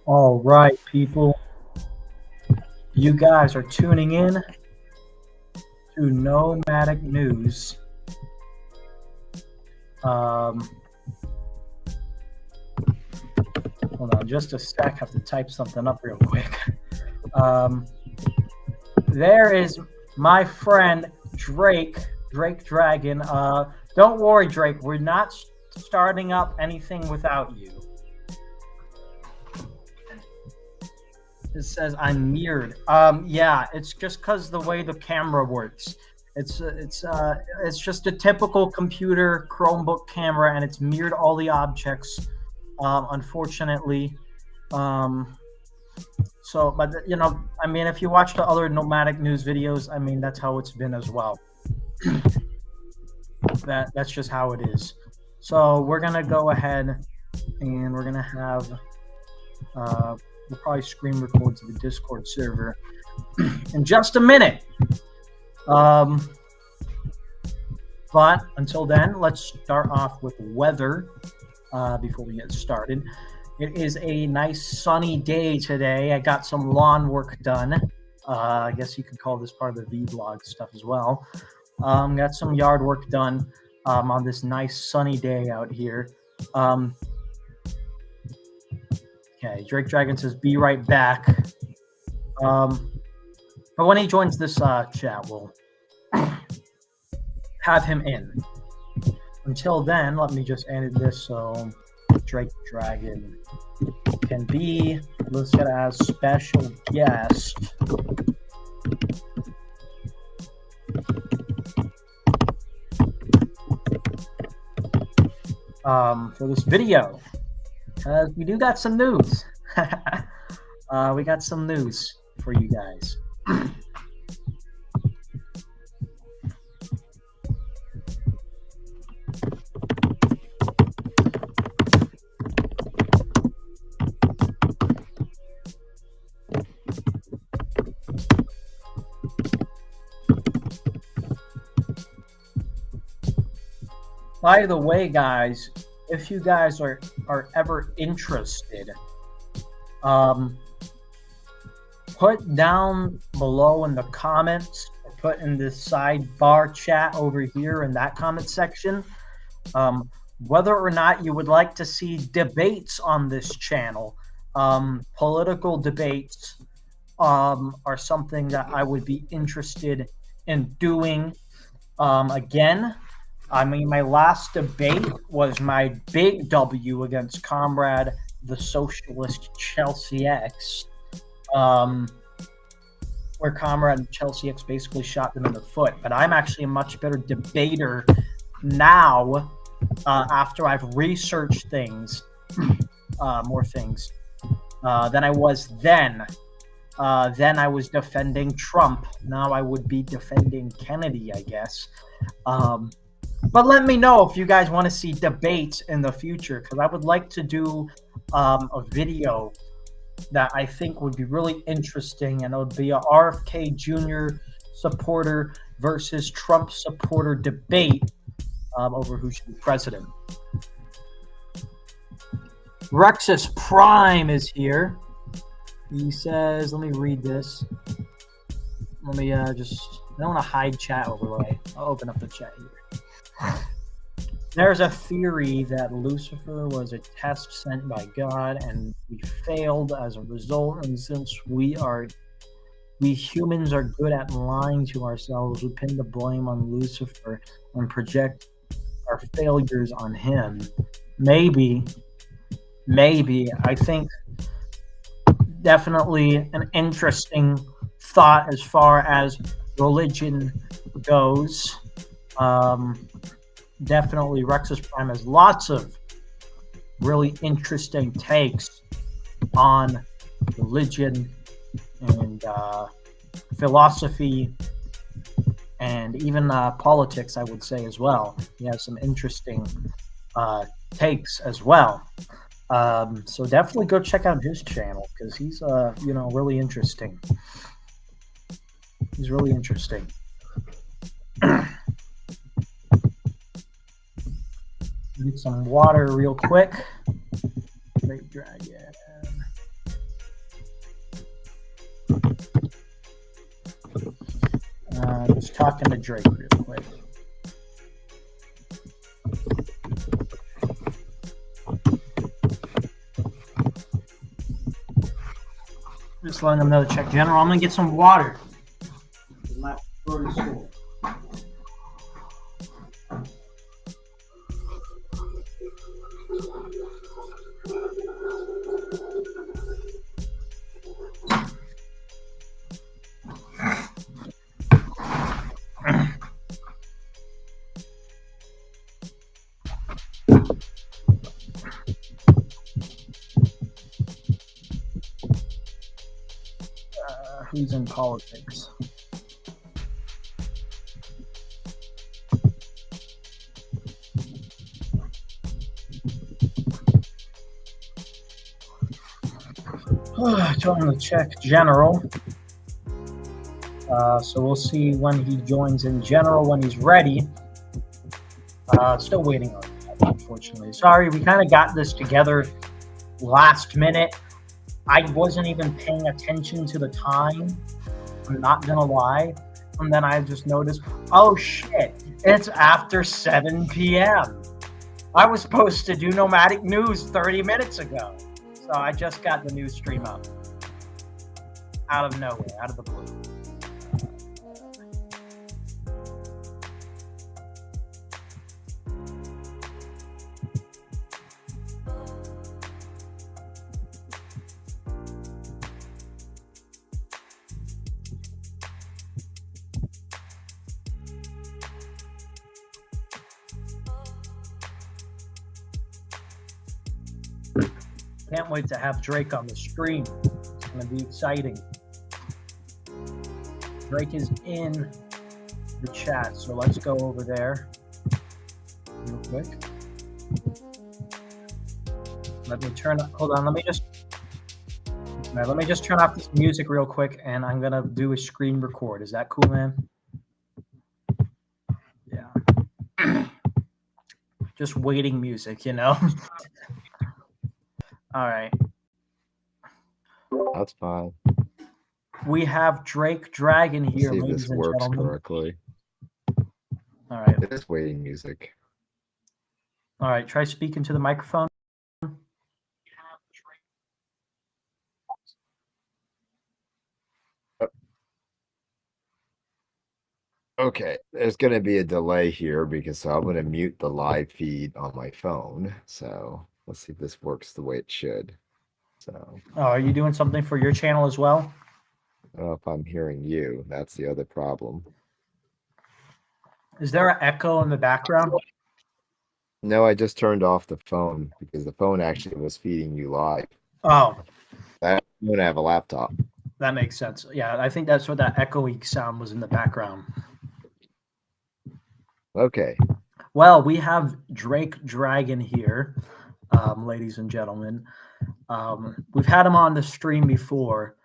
All right, people. You guys are tuning in to Nomadic News. Um, Hold on just a sec. I have to type something up real quick. Um, there is my friend Drake Dragon. Don't worry, Drake. We're not starting up anything without you. It says I'm mirrored. Yeah, it's just because the way the camera works. It's just a typical computer Chromebook camera, and it's mirrored all the objects. Unfortunately, but I mean, if you watch the other nomadic news videos, I mean, that's how it's been as well. That's just how it is. So we're gonna go ahead and we're gonna have we'll probably screen record to the Discord server in just a minute. But until then, let's start off with weather before we get started. It is a nice sunny day today. I got some lawn work done. I guess you could call this part of the vlog stuff as well. Got some yard work done on this nice sunny day out here. Okay, Drake Dragon says, be right back. But when he joins this chat, we'll have him in. Until then, let me just edit this so Drake Dragon can be listed as special guest. For this video. We do got some news. We got some news for you guys. By the way, guys, if you guys are ever interested, put down below in the comments or put in the sidebar chat over here in that comment section whether or not you would like to see debates on this channel. Political debates are something that I would be interested in doing. Again, I mean, my last debate was my big W against Comrade the Socialist Chelsea X, where Comrade Chelsea X basically shot them in the foot. But I'm actually a much better debater now after I've researched things, more things, than I was then. Then I was defending Trump. Now I would be defending Kennedy, I guess. But let me know if you guys want to see debates in the future, because I would like to do a video that I think would be really interesting, and it would be a RFK Jr. supporter versus Trump supporter debate over who should be president. Rexus Prime is here. He says, let me read this. Let me I don't want to hide chat overlay. I'll open up the chat here. There's a theory that Lucifer was a test sent by God and we failed as a result, and since we humans are good at lying to ourselves, we pin the blame on Lucifer and project our failures on him. Maybe I think definitely an interesting thought as far as religion goes. Definitely Rexus Prime has lots of really interesting takes on religion and philosophy and even politics, I would say, as well. He has some interesting takes as well. So definitely go check out his channel, because he's really interesting. He's really interesting. Get some water real quick. Great dragon. I'm just talking to Drake real quick. Just letting them know to check general. I'm gonna get some water. Who's in politics? Trying to check general. So we'll see when he joins in general when he's ready. Still waiting on that, unfortunately. Sorry, we kind of got this together last minute. I wasn't even paying attention to the time. I'm not gonna lie. And then I just noticed, oh shit, it's after 7 p.m. I was supposed to do Nomadic News 30 minutes ago. So I just got the news stream up. Out of nowhere, out of the blue. Can't wait to have Drake on the stream. It's going to be exciting. Drake is in the chat, so let's go over there real quick. Let me turn. Hold on. Let me just turn off this music real quick, and I'm gonna do a screen record. Is that cool, man? Yeah. Just waiting music, you know. All right. That's fine. We have Drake Dragon here, Let's see if ladies this and works gentlemen. correctly. All right. It is waiting music. All right. Try speaking to the microphone. Okay, there's going to be a delay here because I'm going to mute the live feed on my phone. So let's see if this works the way it should. So, are you doing something for your channel as well? I don't know if I'm hearing you. That's the other problem. Is there an echo in the background? No, I just turned off the phone because the phone actually was feeding you live. Oh. I don't have a laptop. That makes sense. Yeah, I think that's what that echoey sound was in the background. Okay. Well, we have Drake Dragon here, ladies and gentlemen. We've had him on the stream before,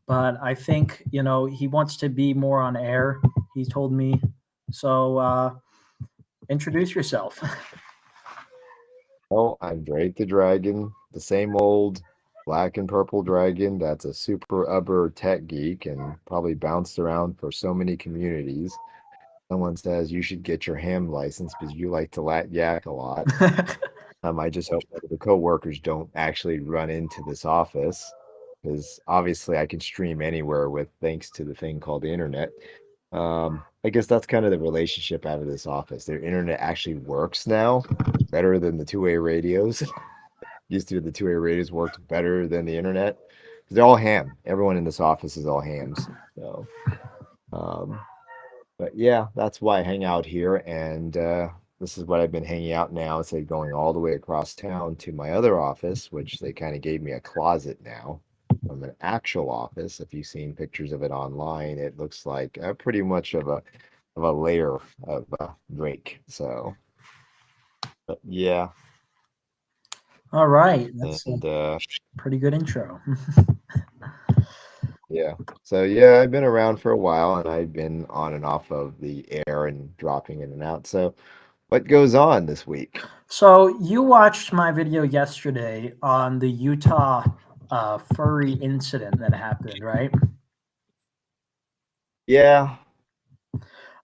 but I think, you know, he wants to be more on air, he told me. So introduce yourself. Well, I'm Drake the Dragon, the same old black and purple dragon that's a super uber tech geek and probably bounced around for so many communities. Someone says you should get your ham license because you like to yak a lot. I just hope that the coworkers don't actually run into this office because obviously I can stream anywhere with thanks to the thing called the internet. I guess that's kind of the relationship out of this office. Their internet actually works now better than the two-way radios. Used to the two-way radios worked better than the internet. They're all ham. Everyone in this office is all hams. So, but yeah, that's why I hang out here. And this is what I've been hanging out now instead of going all the way across town to my other office, which they kind of gave me a closet now from an actual office. If you've seen pictures of it online, it looks like pretty much of a layer of Drake. So, but yeah. All right. That's a pretty good intro. Yeah. So yeah, I've been around for a while and I've been on and off of the air and dropping in and out. So what goes on this week? So you watched my video yesterday on the Utah furry incident that happened, right? Yeah.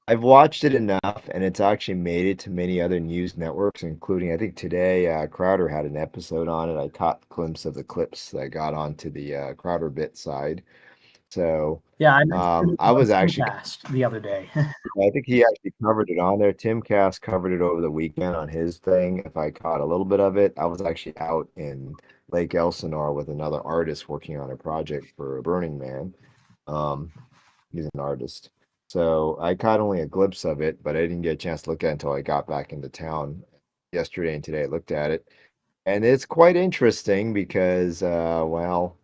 I've watched it enough, and it's actually made it to many other news networks, including I think today Crowder had an episode on it. I caught a glimpse of the clips that got onto the Crowder bit side. So Yeah, I mentioned it I on was actually Timcast the other day. I think he actually covered it on there. Tim Cass covered it over the weekend on his thing. If I caught a little bit of it, I was actually out in Lake Elsinore with another artist working on a project for Burning Man. Um, he's an artist. So I caught only a glimpse of it, but I didn't get a chance to look at it until I got back into town yesterday and today. I looked at it, and it's quite interesting because, well,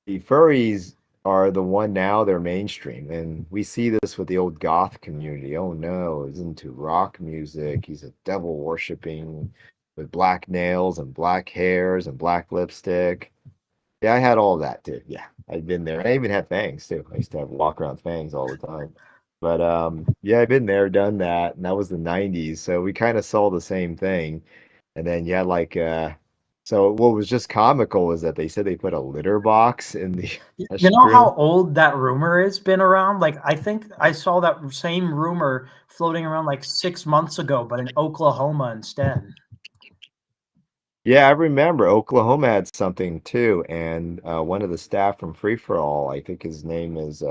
the furries are the one now, they're mainstream. And we see this with the old goth community. Oh no, he's into rock music. He's a devil worshipping with black nails and black hairs and black lipstick. Yeah, I had all of that too. Yeah, I've been there. I even had fangs too. I used to have walk around fangs all the time. But yeah, I've been there, done that, and that was the 90s. So we kind of saw the same thing. And then yeah, like so what was just comical is that they said they put a litter box in the You know how restroom. old that rumor has been around? Like, I think I saw that same rumor floating around like 6 months ago, but in Oklahoma instead. Yeah, I remember Oklahoma had something too, and one of the staff from Free for All, I think his name is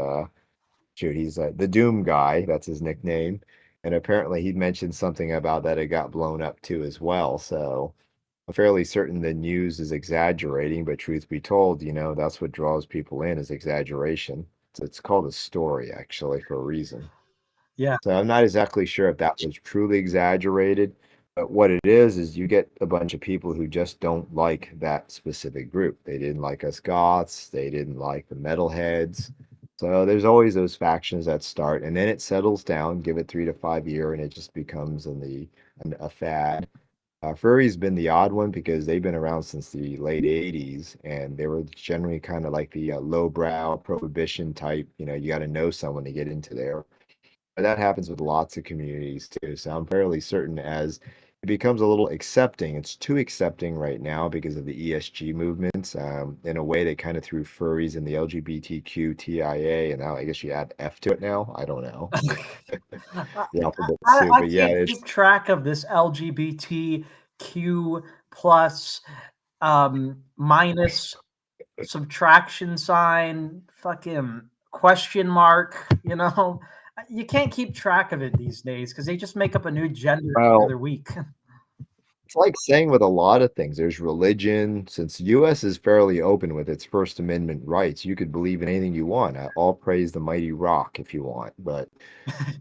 shoot, he's the Doom guy, that's his nickname. And apparently he mentioned something about that it got blown up too as well. So I'm fairly certain the news is exaggerating, but truth be told, that's what draws people in is exaggeration. So it's called a story actually for a reason. Yeah. So I'm not exactly sure if that was truly exaggerated, but what it is you get a bunch of people who just don't like that specific group. They didn't like us goths, they didn't like the metalheads. So there's always those factions that start, and then it settles down. Give it 3 to 5 year, and it just becomes a fad. Furry's been the odd one because they've been around since the late 80s, and they were generally kind of like the lowbrow prohibition type. You got to know someone to get into there. But that happens with lots of communities too. So I'm fairly certain as it becomes a little accepting, it's too accepting right now because of the ESG movements. In a way, they kind of threw furries in the LGBTQ TIA, and now I guess you add F to it now. I don't know I, the alphabet I, soup, I but yeah, can't keep it's track of this LGBTQ plus minus subtraction sign, fucking question mark. You can't keep track of it these days because they just make up a new gender every well, other week. it's like saying with a lot of things. There's religion. Since the U.S. is fairly open with its First Amendment rights, you could believe in anything you want. All praise the mighty rock if you want, but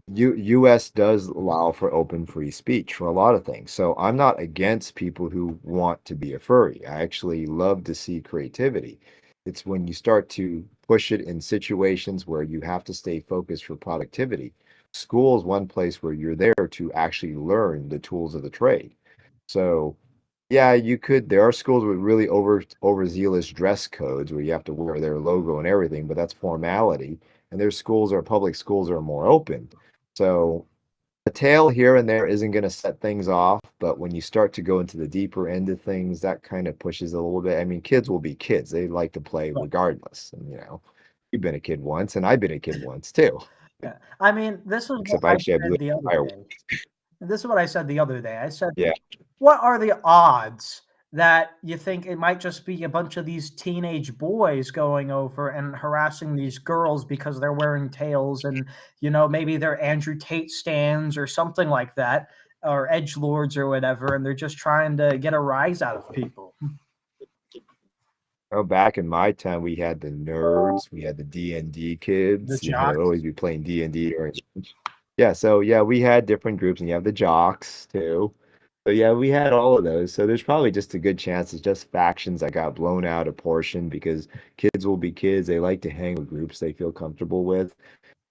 U.S. does allow for open free speech for a lot of things. So I'm not against people who want to be a furry. I actually love to see creativity. It's when you start to push it in situations where you have to stay focused for productivity. School is one place where you're there to actually learn the tools of the trade. So yeah, you could. There are schools with really overzealous dress codes where you have to wear their logo and everything, but that's formality. And there's schools or public schools that are more open. So a tail here and there isn't going to set things off, but when you start to go into the deeper end of things, that kind of pushes a little bit. I mean, kids will be kids. They like to play regardless. And you've been a kid once, and I've been a kid once too. Yeah. I mean, this is what Except I I actually have said lived the other fire. day. This is what I said the other day. I said, Yeah. what are the odds that you think it might just be a bunch of these teenage boys going over and harassing these girls because they're wearing tails and, maybe they're Andrew Tate stands or something like that, or edge lords or whatever, and they're just trying to get a rise out of people. Oh, back in my time, we had the nerds, we had the D&D The kids. They'd jocks. always be playing D&D during lunch. Yeah, so yeah, we had different groups, and you have the jocks too. So yeah, we had all of those. So there's probably just a good chance it's just factions that got blown out of portion because kids will be kids. They like to hang with groups they feel comfortable with.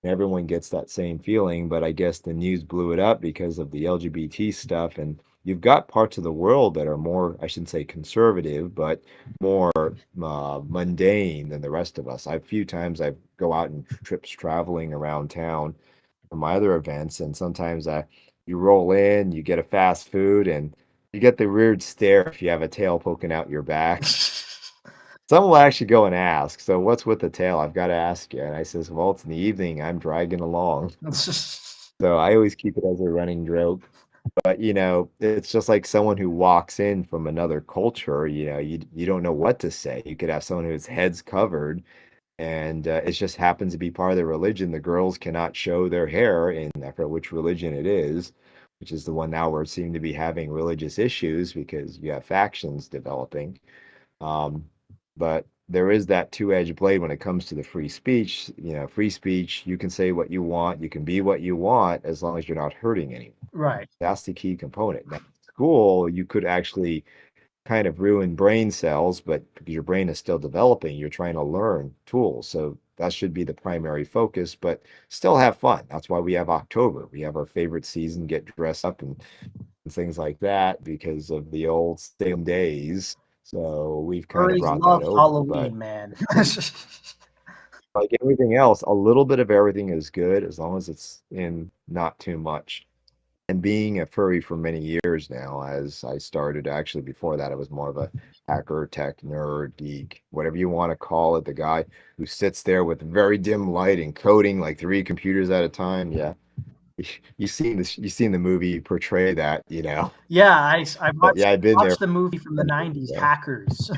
Everyone gets that same feeling, but I guess the news blew it up because of the LGBT stuff. And you've got parts of the world that are more, I shouldn't say conservative, but more mundane than the rest of us. A few times I go out and trips traveling around town for my other events, and sometimes you roll in, you get a fast food, and you get the weird stare if you have a tail poking out your back. Some will actually go and ask, so what's with the tail? I've got to ask you. And I says, well, it's in the evening. I'm dragging along. So I always keep it as a running joke. But it's just like someone who walks in from another culture. You don't know what to say. You could have someone whose head's covered, and it just happens to be part of their religion. The girls cannot show their hair, in I forget which religion it is, which is the one now we're seem to be having religious issues because you have factions developing. Um, but there is that two-edged blade when it comes to the free speech. Free speech, you can say what you want, you can be what you want as long as you're not hurting anyone. Right. That's the key component. Now, school, you could actually kind of ruin brain cells, but because your brain is still developing, you're trying to learn tools. So that should be the primary focus, but still have fun. That's why we have October. We have our favorite season, get dressed up and things like that because of the old Salem days. So we've kind of Furries brought that love over. But Halloween, man. like everything else, a little bit of everything is good as long as it's in not too much. And being a furry for many years now, as I started, actually before that, I was more of a hacker, tech, nerd, geek, whatever you want to call it. The guy who sits there with very dim light and coding like three computers at a time. Yeah, you've seen the movie portray that. Yeah, I But yeah, I've been there. watched the movie from the '90s, So. Hackers.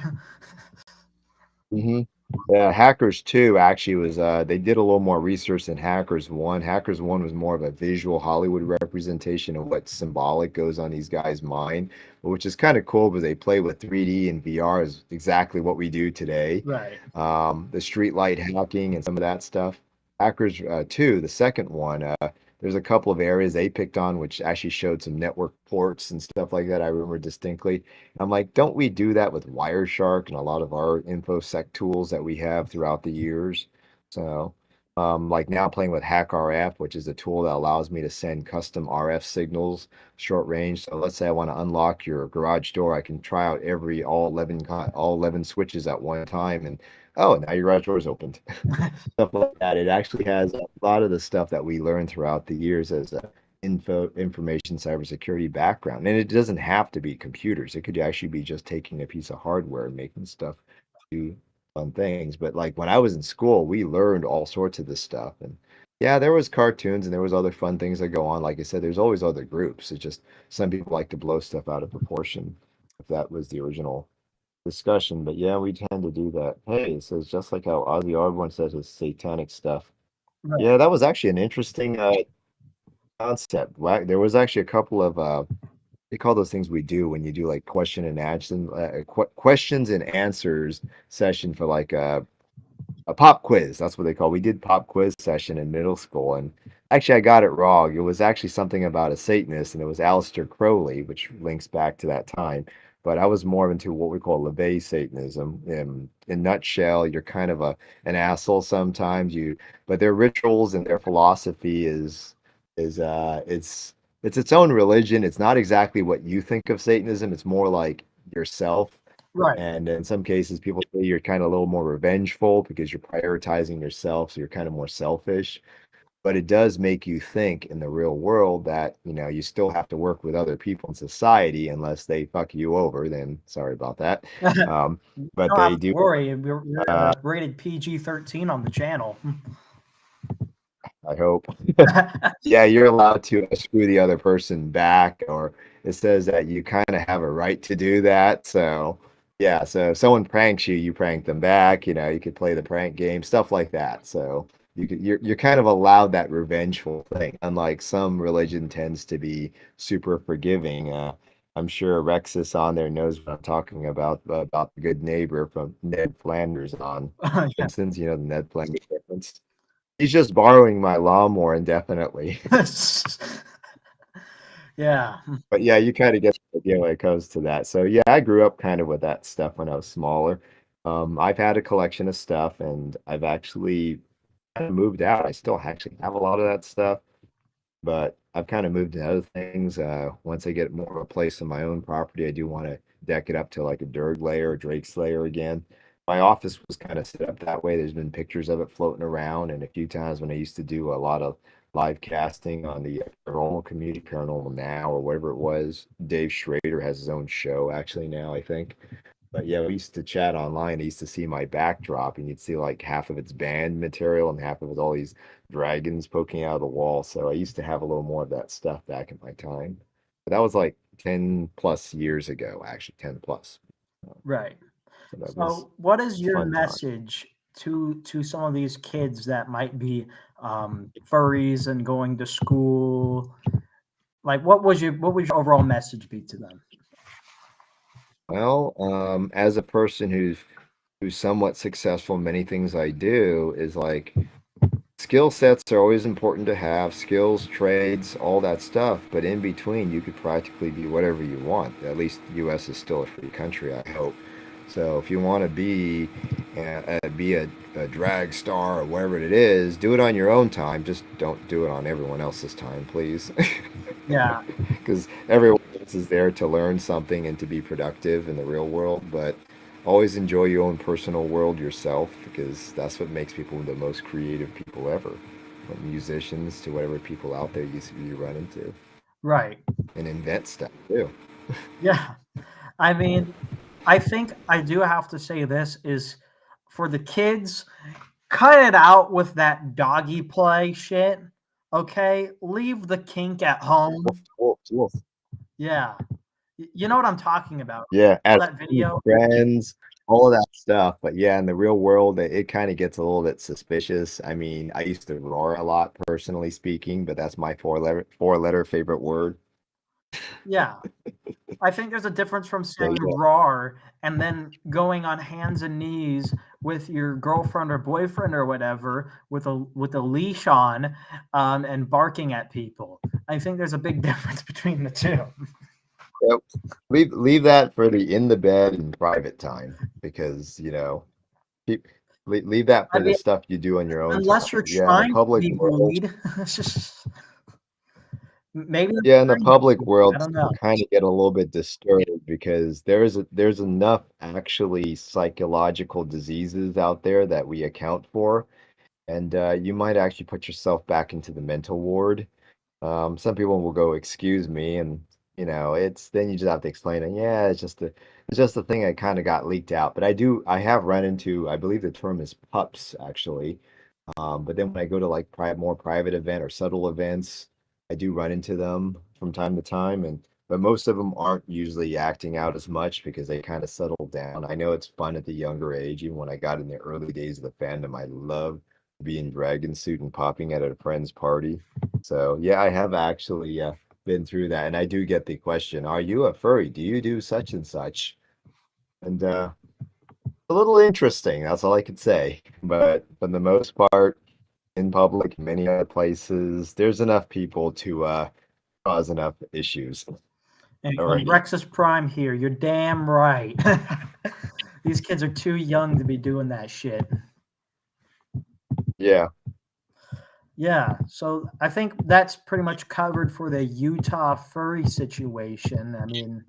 hmm Yeah, Hackers 2 actually was they did a little more research than Hackers 1. Hackers 1 was more of a visual Hollywood representation of what symbolic goes on these guys' mind, which is kind of cool because they play with 3D and VR is exactly what we do today. Right. The street light hacking and some of that stuff. Hackers 2, the second one, there's a couple of areas they picked on which actually showed some network ports and stuff like that. I remember distinctly. I'm like, don't we do that with Wireshark and a lot of our infosec tools that we have throughout the years? So, like now playing with HackRF, which is a tool that allows me to send custom RF signals short range. So let's say I want to unlock your garage door, I can try out all 11 switches at one time, and oh, now your garage door is opened. Stuff like that. It actually has a lot of the stuff that we learned throughout the years as a information cybersecurity background. And it doesn't have to be computers. It could actually be just taking a piece of hardware and making stuff do fun things. But like when I was in school, we learned all sorts of this stuff. And yeah, there was cartoons and there was other fun things that go on. Like I said, there's always other groups. It's just some people like to blow stuff out of proportion, if that was the original discussion. But yeah, we tend to do that. Hey, it says just like how Ozzy Osbourne says his satanic stuff. Right. Yeah, that was actually an interesting concept. There was actually a couple of they call those things we do when you do like questions and answers session for like a pop quiz. That's what they call. We did pop quiz session in middle school, and actually I got it wrong. It was actually something about a Satanist, and it was Aleister Crowley, which links back to that time. But I was more into what we call LaVey Satanism. In nutshell, you're kind of an asshole sometimes. But their rituals and their philosophy is it's its own religion. It's not exactly what you think of Satanism. It's more like yourself, Right. and in some cases, people say you're kind of a little more revengeful because you're prioritizing yourself, so you're kind of more selfish. But it does make you think in the real world that, you still have to work with other people in society unless they fuck you over, then sorry about that. Um, You but don't have they to do. worry. We're Uh, rated PG-13 on the channel. I hope. Yeah, you're allowed to screw the other person back, or it says that you kind of have a right to do that. So, yeah, so if someone pranks you, you prank them back. You could play the prank game, stuff like that. So you're kind of allowed that revengeful thing, unlike some religion tends to be super forgiving. I'm sure Rexus on there knows what I'm talking about the good neighbor from Ned Flanders on Yeah. Simpsons. The Ned Flanders reference. He's just borrowing my lawnmower indefinitely. Yeah. But yeah, you kind of get the idea when it comes to that. So yeah, I grew up kind of with that stuff when I was smaller. I've had a collection of stuff, and I've actually kind of moved out. I still actually have a lot of that stuff, but I've kind of moved to other things. Once I get more of a place on my own property, I do want to deck it up to like a Durg layer or Drake Slayer again. My office was kind of set up that way. There's been pictures of it floating around, and a few times when I used to do a lot of live casting on the paranormal community, Paranormal Now, or whatever it was. Dave Schrader has his own show actually now, I think. But yeah, we used to chat online. I used to see my backdrop, and you'd see like half of it's band material and half of it's all these dragons poking out of the wall. So I used to have a little more of that stuff back in my time. But that was like 10 plus years ago, actually 10 plus. Right. So that was So, what is your fun time. message to some of these kids that might be furries and going to school? Like, what would your overall message be to them? Well, as a person who's somewhat successful in many things I do, is like skill sets are always important to have, skills, trades, all that stuff. But in between, you could practically be whatever you want. At least the U.S. is still a free country, I hope. So if you want to be a drag star or whatever it is, do it on your own time. Just don't do it on everyone else's time, please. Yeah, Because everyone else is there to learn something and to be productive in the real world. But always enjoy your own personal world yourself, because that's what makes people the most creative people ever. From musicians to whatever people out there you run into right. and invent stuff too. Yeah. I mean, I think I do have to say this is for the kids, cut it out with that doggy play shit. Okay? Leave the kink at Woof, home. woof, woof. Yeah. You know what I'm talking about. Yeah, Saw as that video. friends, all of that stuff. But yeah, in the real world, it kind of gets a little bit suspicious. I mean, I used to roar a lot, personally speaking, but that's my four letter favorite word. Yeah. I think there's a difference from So saying yeah, roar and then going on hands and knees with your girlfriend or boyfriend or whatever with a leash on, and barking at people. I think there's a big difference between the two. yep. Leave that for the in the bed and private time, because keep, leave that I for the mean, stuff you do on your own unless time. you're Yeah, in the trying to public be world. bullied, it's just maybe they're Yeah, in the trying to be public bullied. I world, don't know. people kind of get a little bit disturbed because there's enough actually psychological diseases out there that we account for, and you might actually put yourself back into the mental ward. Some people will go, "Excuse me," and it's then you just have to explain it. Yeah, it's just a thing that kind of got leaked out. But I have run into, I believe the term is pups actually. But then when I go to like more private event or subtle events, I do run into them from time to time, and but most of them aren't usually acting out as much because they kind of settle down. I know it's fun at the younger age. Even when I got in the early days of the fandom, I loved being dragon suit and popping at a friend's party. So yeah, I have actually been through that, and I do get the question, "Are you a furry? Do you do such and such?" And a little interesting. That's all I could say. But for the most part, in public, many other places, there's enough people to cause enough issues And already. Rexus Prime here. You're damn right. These kids are too young to be doing that shit. Yeah. Yeah, so I think that's pretty much covered for the Utah furry situation. I mean,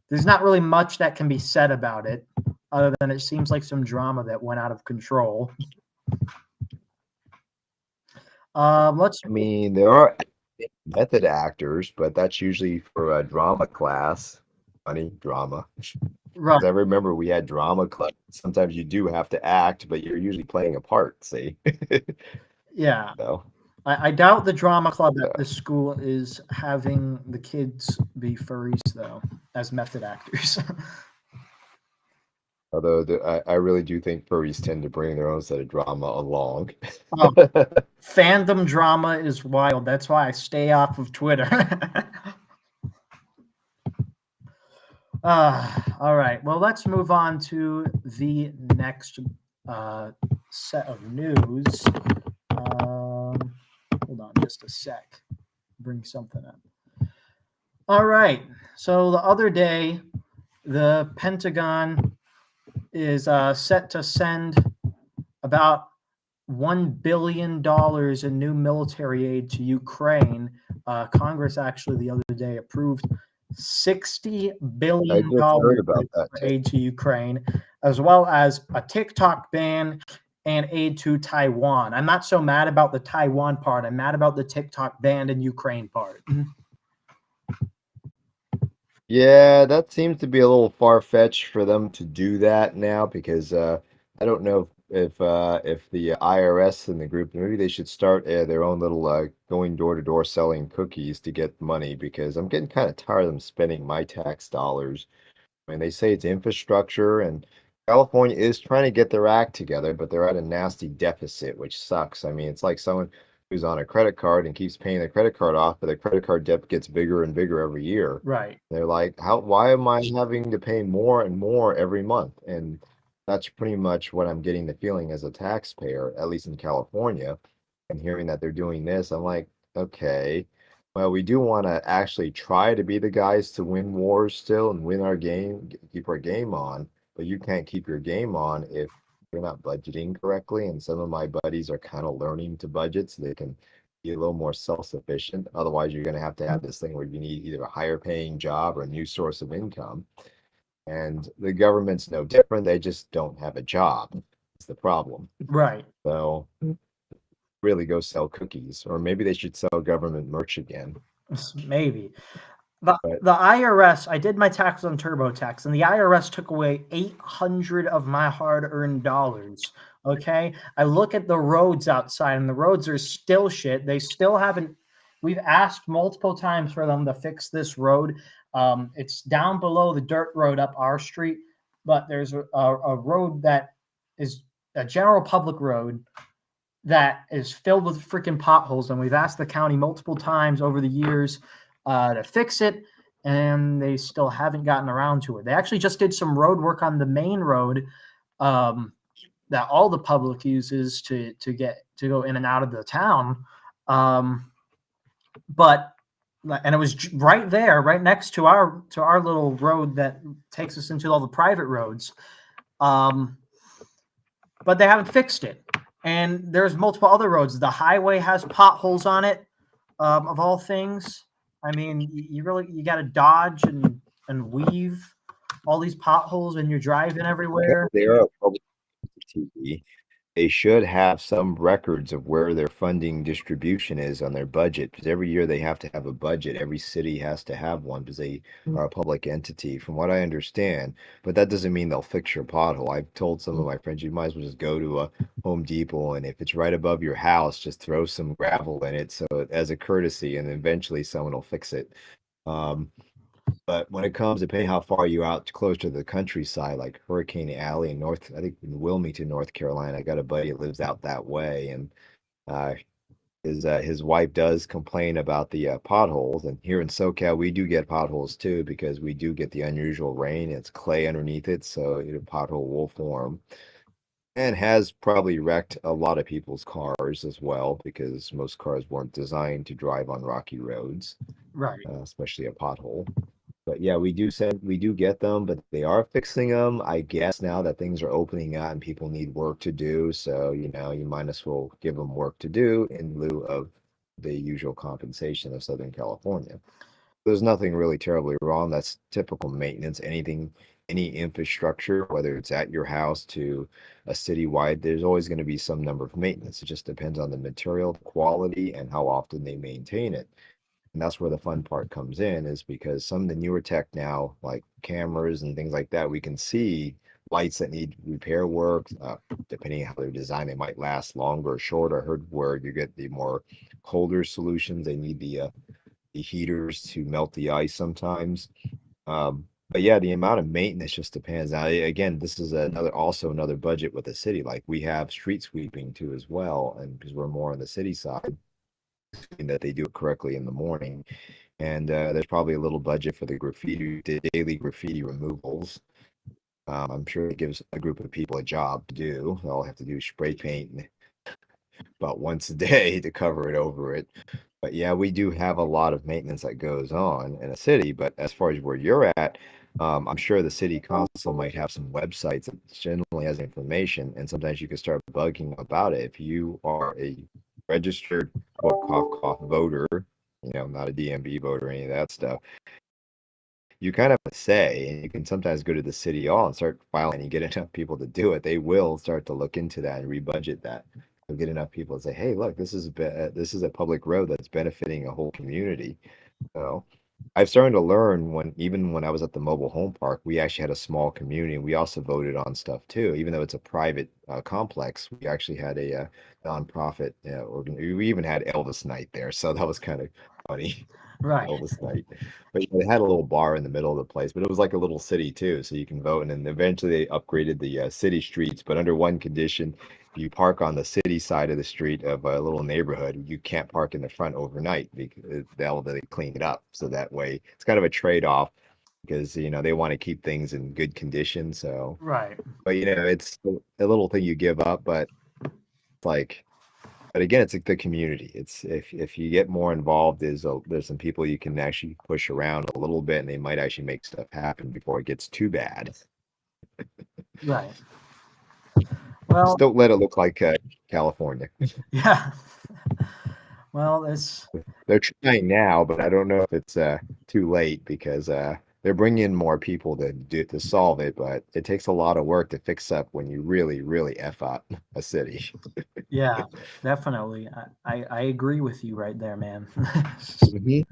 there's not really much that can be said about it, other than it seems like some drama that went out of control. Let's I mean, there are method actors, but that's usually for a drama class. Funny drama. right. 'Cause I remember we had drama club. Sometimes you do have to act, but you're usually playing a part, see? Yeah, So, I doubt the drama club at yeah. this school is having the kids be furries though, as method actors. Although I really do think furries tend to bring their own set of drama along. um, Fandom drama is wild. That's why I stay off of Twitter. All right. Well, let's move on to the next set of news. Hold on just a sec. Bring something up. All right. So the other day, the Pentagon is set to send about $1 billion in new military aid to Ukraine. Congress actually the other day approved $60 I billion just heard about that for too. aid to Ukraine, as well as a TikTok ban and aid to Taiwan. I'm not so mad about the Taiwan part. I'm mad about the TikTok ban and Ukraine part. Yeah, that seems to be a little far-fetched for them to do that now because I don't know if the IRS and the group maybe they should start their own little going door to door selling cookies to get money because I'm getting kind of tired of them spending my tax dollars. I mean, they say it's infrastructure, and California is trying to get their act together, but they're at a nasty deficit, which sucks. I mean, it's like someone who's on a credit card and keeps paying their credit card off, but the credit card debt gets bigger and bigger every year. Right. They're like, why am I having to pay more and more every month? And that's pretty much what I'm getting the feeling as a taxpayer, at least in California. And hearing that they're doing this, I'm like, okay. Well, we do want to actually try to be the guys to win wars still and win our game, keep our game on, but you can't keep your game on if you're not budgeting correctly. And some of my buddies are kind of learning to budget so they can be a little more self-sufficient. Otherwise, you're going to have this thing where you need either a higher paying job or a new source of income. And the government's no different. They just don't have a job. It's the problem. Right. So really go sell cookies, or maybe they should sell government merch again. Maybe. The But the IRS, I did my taxes on TurboTax, and the IRS took away 800 of my hard-earned dollars. Okay? I look at the roads outside, and the roads are still shit. They still haven't. We've asked multiple times for them to fix this road. It's down below the dirt road up our street, but there's a road that is a general public road that is filled with freaking potholes, and we've asked the county multiple times over the years to fix it, and they still haven't gotten around to it. They actually just did some road work on the main road um, that all the public uses to get to go in and out of the town, but and it was right there, right next to our little road that takes us into all the private roads. Um, but they haven't fixed it. And there's multiple other roads. The highway has potholes on it, of all things. I mean, you really you got to dodge and weave all these potholes, and you're driving because everywhere. they are a public entity, they should have some records of where their funding distribution is on their budget. Because every year they have to have a budget. Every city has to have one because they are a public entity, from what I understand. But that doesn't mean they'll fix your pothole. I've told some of my friends, you might as well just go to a Home Depot, and if it's right above your house, just throw some gravel in it so as a courtesy, and eventually someone will fix it. Um, but when it comes to paying how far you out close to the countryside, like Hurricane Alley in North, I think in Wilmington, North Carolina, I got a buddy that lives out that way, and uh, his wife does complain about the potholes. And here in SoCal, we do get potholes too because we do get the unusual rain. It's clay underneath it, so a pothole will form, and has probably wrecked a lot of people's cars as well because most cars weren't designed to drive on rocky roads, Right. especially a pothole. But yeah, we do get them, but they are fixing them. I guess now that things are opening up and people need work to do, so you might as well give them work to do in lieu of the usual compensation of Southern California. There's nothing really terribly wrong. That's typical maintenance. Any infrastructure, whether it's at your house to a citywide, there's always going to be some number of maintenance. It just depends on the material, quality, and how often they maintain it. And that's where the fun part comes in, is because some of the newer tech now, like cameras and things like that, we can see lights that need repair work. Depending on how they're designed, they might last longer or shorter. I heard where you get the more colder solutions, they need the heaters to melt the ice sometimes. But yeah, the amount of maintenance just depends. Now, again, this is another budget with the city. Like we have street sweeping too as well, and because we're more on the city side, that they do it correctly in the morning. And there's probably a little budget for the daily graffiti removals. I'm sure it gives a group of people a job to do. All have to do is spray paint about once a day to cover it over it. But yeah, we do have a lot of maintenance that goes on in a city. But as far as where you're at, I'm sure the city council might have some websites that generally has information, and sometimes you can start bugging about it. If you are a registered quote cough cough voter, not a DMV voter or any of that stuff, you kind of have a say, and you can sometimes go to the city hall and start filing, and you get enough people to do it. They will start to look into that and rebudget that. You'll get enough people to say, "Hey, look, this is a public road that's benefiting a whole community." So I've started to learn when even when I was at the mobile home park, we actually had a small community. We also voted on stuff too, even though it's a private complex. We actually had a nonprofit We even had Elvis night there, so that was kind of funny. Right. Elvis night. But they had a little bar in the middle of the place, but it was like a little city too, so you can vote. And then eventually they upgraded the city streets, but under one condition: if you park on the city side of the street of a little neighborhood, you can't park in the front overnight because they clean it up. So that way, it's kind of a trade-off because they want to keep things in good condition. So, Right. but it's a little thing you give up, but it's like but again, it's like the community. It's if you get more involved, there's some people you can actually push around a little bit, and they might actually make stuff happen before it gets too bad. Right. Just Well, don't let it look like California. yeah. Well, it's They're trying now, but I don't know if it's too late because they're bringing in more people to solve it. But it takes a lot of work to fix up when you really, really f up a city. yeah, definitely. I agree with you right there, man. Mhm.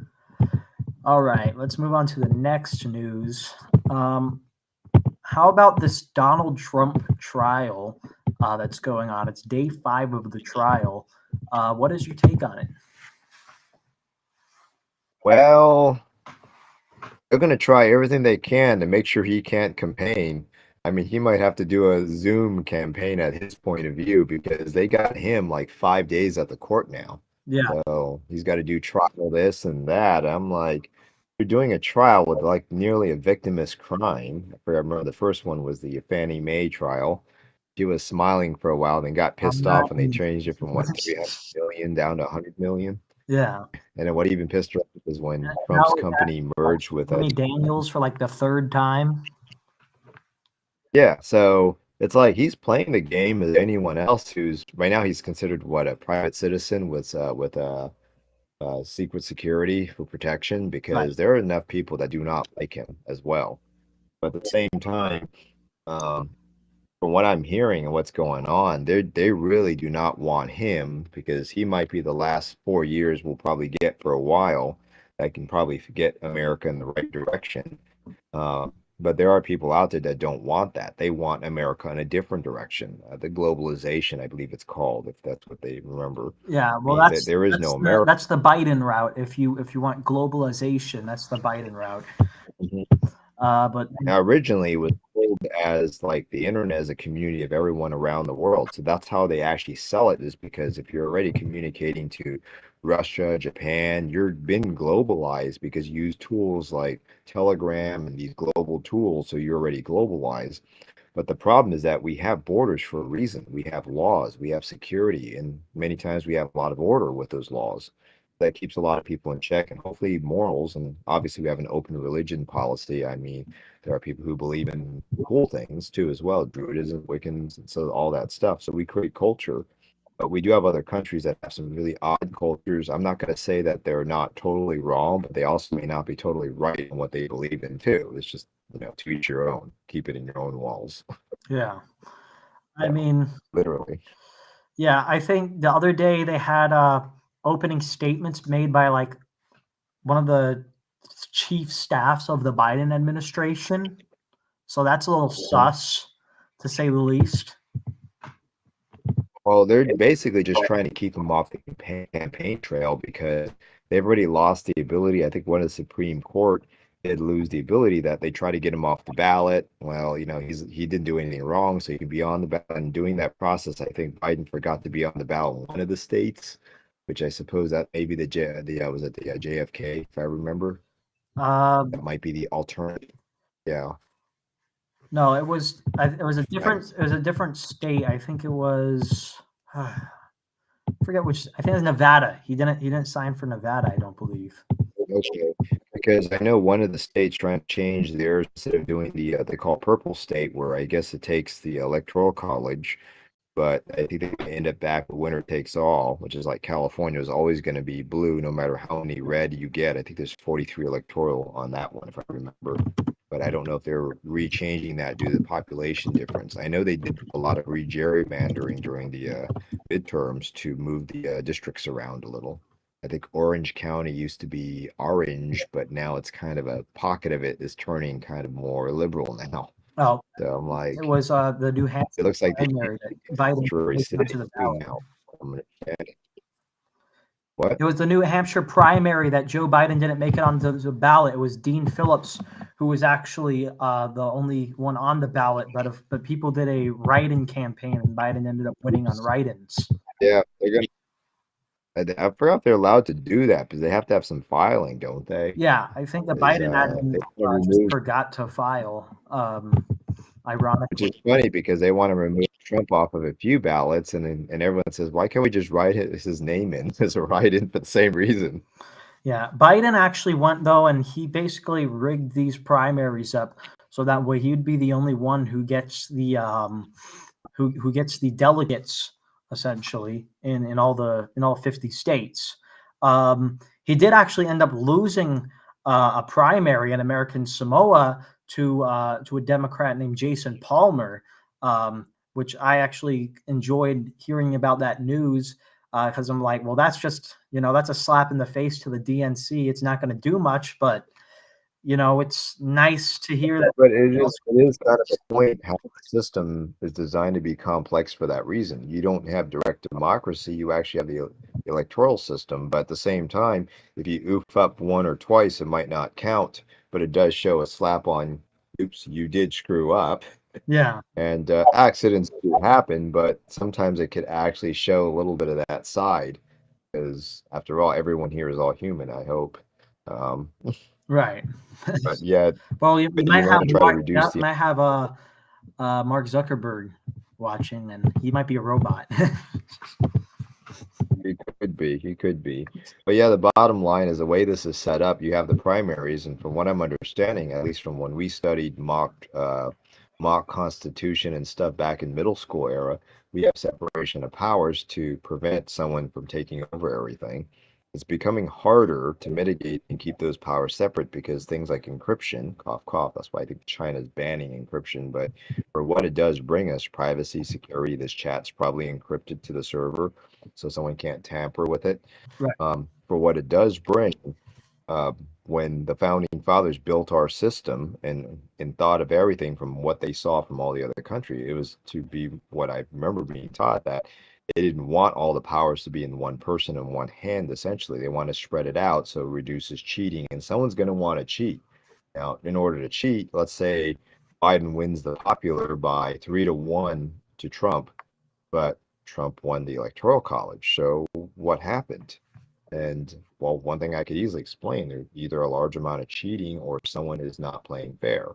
All right, let's move on to the next news. Um, how about this Donald Trump trial that's going on? It's day 5 of the trial. What is your take on it? Well, they're going to try everything they can to make sure he can't campaign. I mean, he might have to do a Zoom campaign at his point of view because they got him like 5 days at the court now. Yeah, So he's got to do trial this and that. I'm like, you're doing a trial with like nearly a victimless crime. I remember the first one was the Fannie Mae trial. She was smiling for a while, then got I'm pissed not. off, and they changed it from what 300 million down to 100 million. Yeah. And then what even pissed her off was when Now Trump's it's company like merged with Stormy Daniels for like the third time. Yeah, so it's like he's playing the game as anyone else who's right now he's considered what a private citizen with secret security for protection Right. because there are enough people that do not like him as well. But at the same time, um, from what I'm hearing and what's going on, they really do not want him because he might be the last 4 years we'll probably get for a while that can probably get America in the right direction. Uh, but there are people out there that don't want that. They want America in a different direction. The globalization, I believe it's called, if that's what they remember, Yeah. Well, means that there is no America. that's the Biden route. If you want globalization, that's the Biden route. Mhm. But Now, originally, it was sold as like the internet is a community of everyone around the world. So that's how they actually sell it, is because if you're already communicating to Russia, Japan, you're been globalized because you use tools like Telegram and these global tools. So you're already globalized. But the problem is that we have borders for a reason. We have laws, we have security, and many times we have a lot of order with those laws. That keeps a lot of people in check and hopefully morals. And obviously, we have an open religion policy. I mean, there are people who believe in cool things too, as well, Druidism, Wiccans, and so all that stuff. So we create culture. But we do have other countries that have some really odd cultures. I'm not going to say that they're not totally wrong, but they also may not be totally right in what they believe in too. It's just, to each your own. Keep it in your own walls. yeah, I Yeah, mean, literally. yeah, I think the other day they had opening statements made by like one of the chief staffs of the Biden administration. So that's a little Mhm. sus, to say the least. Well, they're basically just trying to keep him off the campaign trail because they've already lost the ability. I think one of the Supreme Court did lose the ability that they try to get him off the ballot. Well, he didn't do anything wrong, so he can be on the ballot. And doing that process, I think Biden forgot to be on the ballot in one of the states, which I suppose that maybe was it the JFK, if I remember. That Um, might be the alternative. Yeah, no, it was a I different state. I think it was I forget which. I think it was Nevada. He didn't sign for Nevada. I don't believe. Okay, because I know one of the states trying to change theirs instead of doing they call purple state, where I guess it takes the electoral college, but I think they end up back with winner takes all, which is like California is always going to be blue no matter how many red you get. I think there's 43 electoral on that one, if I remember. But I don't know if they're rechanging that due to the population difference. I know they did a lot of re-gerrymandering during the midterms to move the districts around a little. I think Orange County used to be orange, but now it's kind of a pocket of it is turning kind of more liberal now. Oh, So I'm it like, was the New it Hampshire looks like they primary that Biden sanctuary put city onto the too ballot. now. I'm understanding. What? It was the New Hampshire primary that Joe Biden didn't make it onto the ballot. It was Dean Phillips who was actually the only one on the ballot, but people did a write-in campaign and Biden ended up winning on Oops. write-ins. Yeah, they're gonna. I forgot if they're allowed to do that because they have to have some filing, don't they? Yeah, I think the Is Biden admin they want to just remove, forgot to file. which is Ironically, funny because they want to remove Trump off of a few ballots, and everyone says, why can't we just write his name in as a write-in for the same reason? yeah, Biden actually went though, and he basically rigged these primaries up so that way he'd be the only one who gets the who gets the delegates essentially in all 50 states. He did actually end up losing a primary in American Samoa to a Democrat named Jason Palmer, which I actually enjoyed hearing about that news because I'm like, well, that's just that's a slap in the face to the DNC. It's not going to do much, but it's nice to hear that. But it is kind of the point how the system is designed to be complex for that reason. You don't have direct democracy, you actually have the electoral system, but at the same time, if you oof up one or twice, it might not count, but it does show a slap on, oops, you did screw up. Yeah, And accidents do happen, but sometimes it could actually show a little bit of that side, because after all, everyone here is all human, I hope. Um, right. but yeah, Well, you you might want have to try to reduce the. might have Mark Zuckerberg watching, and he might be a robot. He could be. He could be. But yeah, the bottom line is the way this is set up, you have the primaries, and from what I'm understanding, at least from when we studied mock constitution and stuff back in middle school era, we have separation of powers to prevent someone from taking over everything. It's becoming harder to mitigate and keep those powers separate because things like encryption, cough, cough, that's why I think China's banning encryption, but for what it does bring us, privacy, security, this chat's probably encrypted to the server so someone can't tamper with it. Right. For what it does bring, uh, when the founding fathers built our system and thought of everything from what they saw from all the other country, it was to be what I remember being taught that they didn't want all the powers to be in one person in one hand. Essentially, they want to spread it out so it reduces cheating, and someone's going to want to cheat. Now, in order to cheat, let's say Biden wins the popular by 3-1 to Trump, but Trump won the Electoral College. So what happened? And well, one thing I could easily explain, there's either a large amount of cheating or someone is not playing fair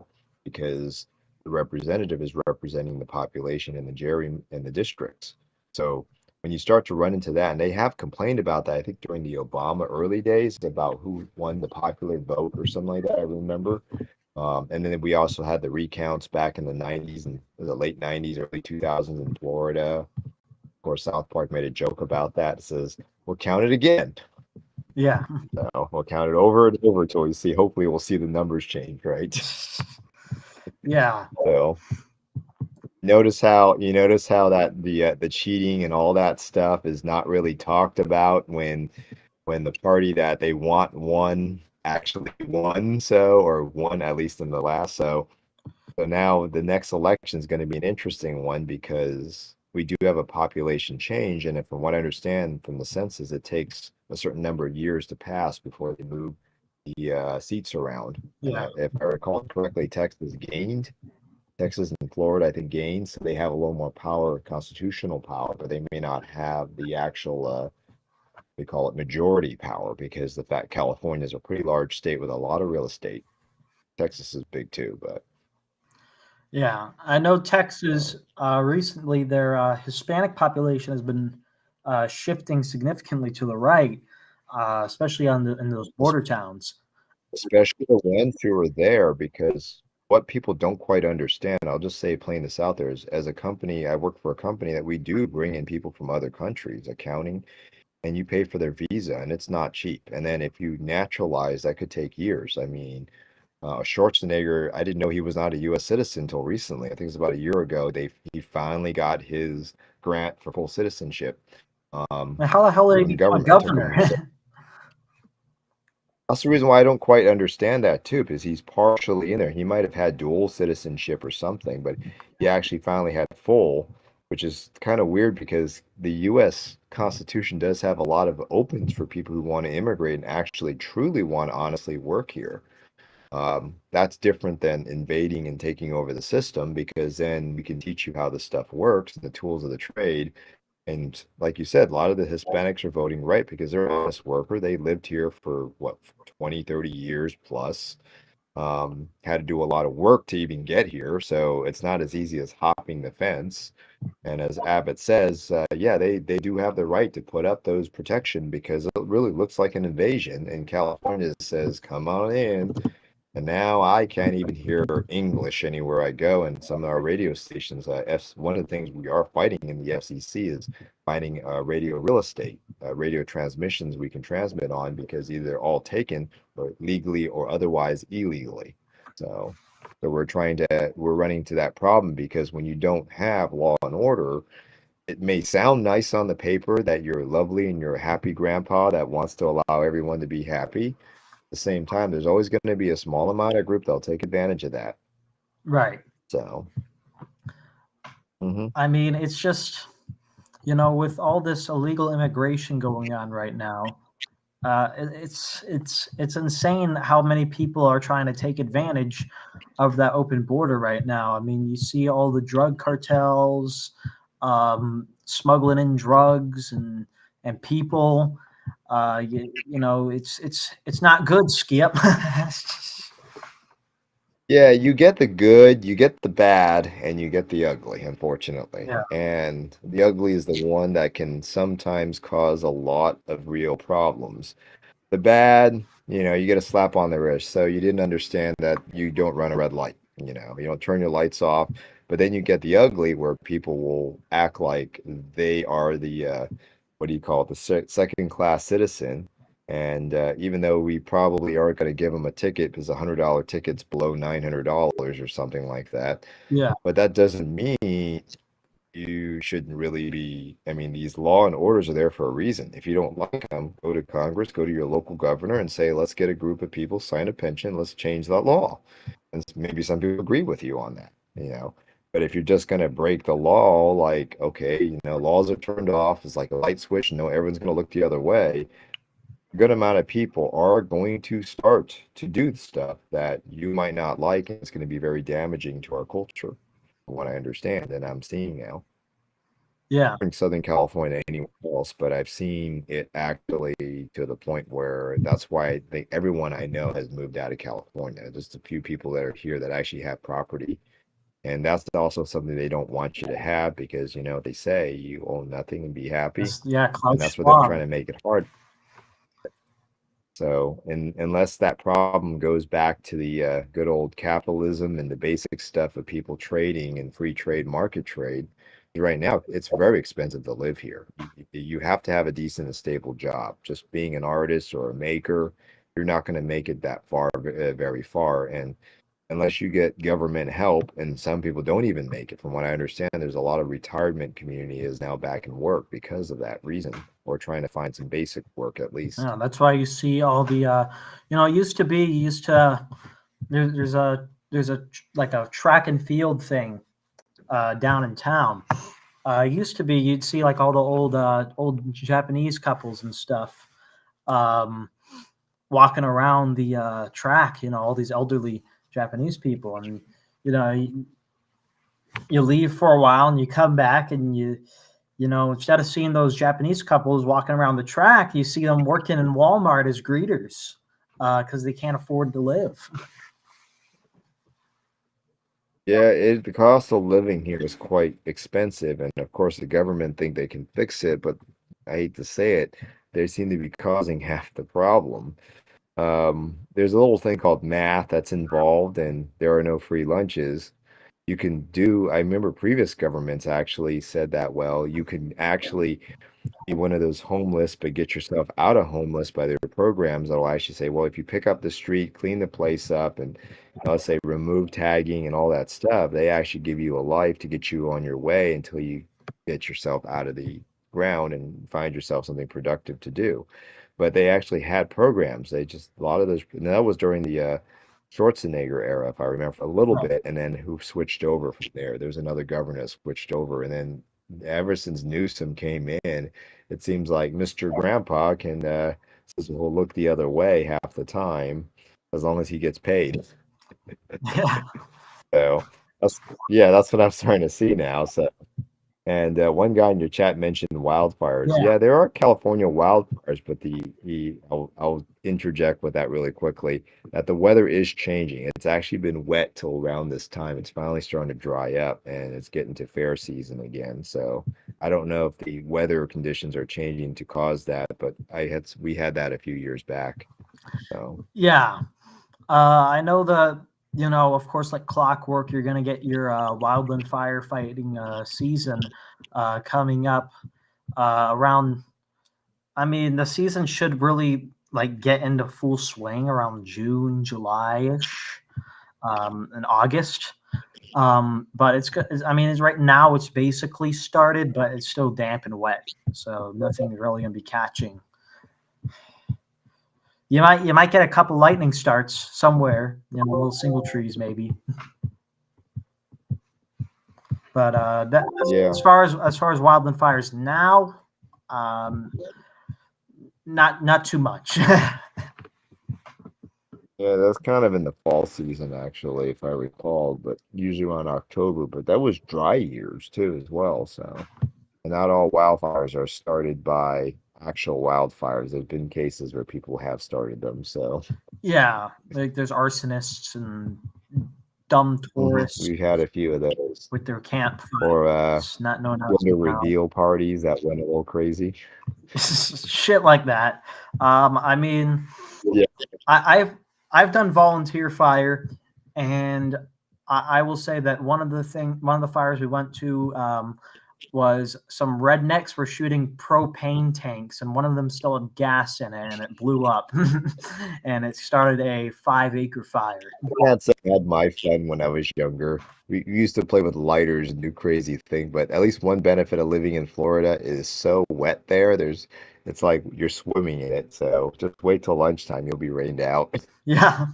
because the representative is representing the population in the in the districts. So when you start to run into that, and they have complained about that, I think during the Obama early days about who won the popular vote or something like that, I remember. And then we also had the recounts back in the 90s and the late 90s, early 2000s in Florida. Of course, South Park made a joke about that. It says, we'll count it again. Yeah. So we'll count it over and over until we see, hopefully we'll see the numbers change, right? Yeah. So notice how that the cheating and all that stuff is not really talked about when the party that they want won actually won, so or won at least in the last. So now the next election is going to be an interesting one because we do have a population change, and if, from what I understand from the census, it takes a certain number of years to pass before they move the seats around. And Yeah. if I recall correctly, Texas and Florida, I think gained, so they have a little more power, constitutional power, but they may not have the actual, we call it majority power, because the fact California is a pretty large state with a lot of real estate. Texas is big too, but Yeah. I know Texas so recently their Hispanic population has been shifting significantly to the right, especially in those border towns. especially the ones who are there, because what people don't quite understand, I'll just say playing this out there, is as a company, I work for a company that we do bring in people from other countries, accounting, and you pay for their visa, and it's not cheap. And then if you naturalize, that could take years. I mean, Schwarzenegger, I didn't know he was not a U.S. citizen until recently. I think it was about a year ago. He finally got his grant for full citizenship. And how the hell did From he the become a government. It took him governor? That's the reason why I don't quite understand that too, because he's partially in there. He might have had dual citizenship or something, but he actually finally had full, which is kind of weird because the U.S. Constitution does have a lot of opens for people who want to immigrate and actually truly want to honestly work here. That's different than invading and taking over the system because then we can teach you how the stuff works and the tools of the trade. And like you said, a lot of the Hispanics are voting right because they're an honest worker. They lived here for what, 20, 30 years plus. Had to do a lot of work to even get here. So it's not as easy as hopping the fence. And as Abbott says, yeah, they do have the right to put up those protection because it really looks like an invasion. And California says, come on in. And now I can't even hear English anywhere I go. And some of our radio stations, one of the things we are fighting in the FCC is finding radio real estate, radio transmissions we can transmit on because either they're all taken or legally or otherwise illegally. So, so we're running to that problem because when you don't have law and order, it may sound nice on the paper that you're lovely and you're a happy grandpa that wants to allow everyone to be happy the same time, there's always going to be a small amount of group that'll take advantage of that. Right. So, hmm I mean, it's just, with all this illegal immigration going on right now, it's insane how many people are trying to take advantage of that open border right now. I mean, you see all the drug cartels smuggling in drugs and people. It's not good, Skip. yeah, you get the good, you get the bad, and you get the ugly, unfortunately. Yeah. And the ugly is the one that can sometimes cause a lot of real problems. The bad, you get a slap on the wrist. So you didn't understand that you don't run a red light, you don't turn your lights off. But then you get the ugly where people will act like they are the, what do you call it, the second class citizen. And even though we probably aren't going to give them a ticket because $100 ticket's below $900 or something like that, Yeah. but that doesn't mean you shouldn't really be. I mean, these law and orders are there for a reason. If you don't like them, go to Congress, go to your local governor and say, let's get a group of people, sign a pension, let's change that law. And maybe some people agree with you on that. But if you're just going to break the law, like, okay, laws are turned off, it's like a light switch, everyone's going to look the other way. A good amount of people are going to start to do stuff that you might not like, and it's going to be very damaging to our culture, from what I understand and I'm seeing now Yeah. in Southern California anywhere else, but I've seen it actually to the point where that's why I think everyone I know has moved out of California. Just a few people that are here that actually have property. And that's also something they don't want you to have because, they say you own nothing and be happy. Yeah. And Klaus that's what they're trying Schwab. to make it hard. So, unless that problem goes back to the good old capitalism and the basic stuff of people trading and free trade, market trade, right now it's very expensive to live here. You have to have a decent and stable job. Just being an artist or a maker, you're not going to make it that far, very far. And unless you get government help, and some people don't even make it. From what I understand, there's a lot of retirement community is now back in work because of that reason, or trying to find some basic work at least. Yeah, that's why you see all the, it used to be, there's a like a track and field thing down in town. It used to be you'd see like all the old Japanese couples and stuff um, walking around the track. All these elderly Japanese people, and you leave for a while and you come back and instead of seeing those Japanese couples walking around the track, you see them working in Walmart as greeters because they can't afford to live. Yeah, the cost of living here is quite expensive, and of course the government think they can fix it, but I hate to say it, they seem to be causing half the problem. There's a little thing called math that's involved, and there are no free lunches. You can do, I remember previous governments actually said that, well, you can actually be one of those homeless, but get yourself out of homeless by their programs that'll actually say, well, if you pick up the street, clean the place up, and let's say remove tagging and all that stuff, they actually give you a life to get you on your way until you get yourself out of the ground and find yourself something productive to do. but they actually had programs. They just a lot of those, and that was during the Schwarzenegger era, if I remember, for a little Right. bit, and then who switched over from there. There's another governor that switched over, and then ever since Newsom came in, it seems like Mr. Grandpa can says will look the other way half the time as long as he gets paid. Yeah. So that's yeah, that's what I'm starting to see now. So and one guy in your chat mentioned wildfires. Yeah. Yeah, there are California wildfires, but I'll interject with that really quickly that the weather is changing. It's actually been wet till around this time. It's finally starting to dry up and it's getting to fair season again. So I don't know if the weather conditions are changing to cause that, but we had that a few years back. So Yeah. I know that, of course, like clockwork, you're going to get your wildland firefighting season coming up around. I mean, the season should really like get into full swing around June, July-ish, and August. But it's good. I mean, it's right now it's basically started, but it's still damp and wet, so nothing's really going to be catching. You might get a couple lightning starts somewhere, little single trees maybe. But that yeah, as far as wildland fires now, um, not too much. yeah, that's kind of in the fall season actually, if I recall, but usually around October. But that was dry years too as well. So. And not all wildfires are started by actual wildfires. There's been cases where people have started them. So Yeah, like there's arsonists and dumb tourists we had a few of those. with their Or campfires, not knowing how to gender count. reveal parties that went a little crazy. Shit like that. I mean, Yeah. I've done volunteer fire, and I will say that one of the fires we went to was some rednecks were shooting propane tanks, and one of them still had gas in it, and it blew up, and it started a 5-acre fire. That's I had my fun when I was younger. We used to play with lighters and do crazy things, but at least one benefit of living in Florida is so wet there. It's like you're swimming in it. So just wait till lunchtime, you'll be rained out. Yeah,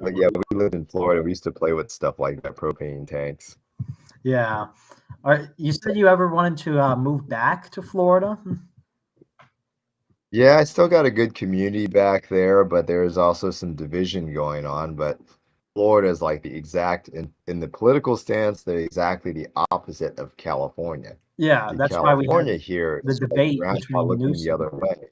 But yeah, we lived in Florida. We used to play with stuff like that, propane tanks. yeah. You said you ever wanted to move back to Florida? Yeah, I still got a good community back there, but there's also some division going on. But Florida is like the exact in the political stance, they're exactly the opposite of California. Yeah, The that's why we had California here the is like debate grandpa between looking the Newsom. other way.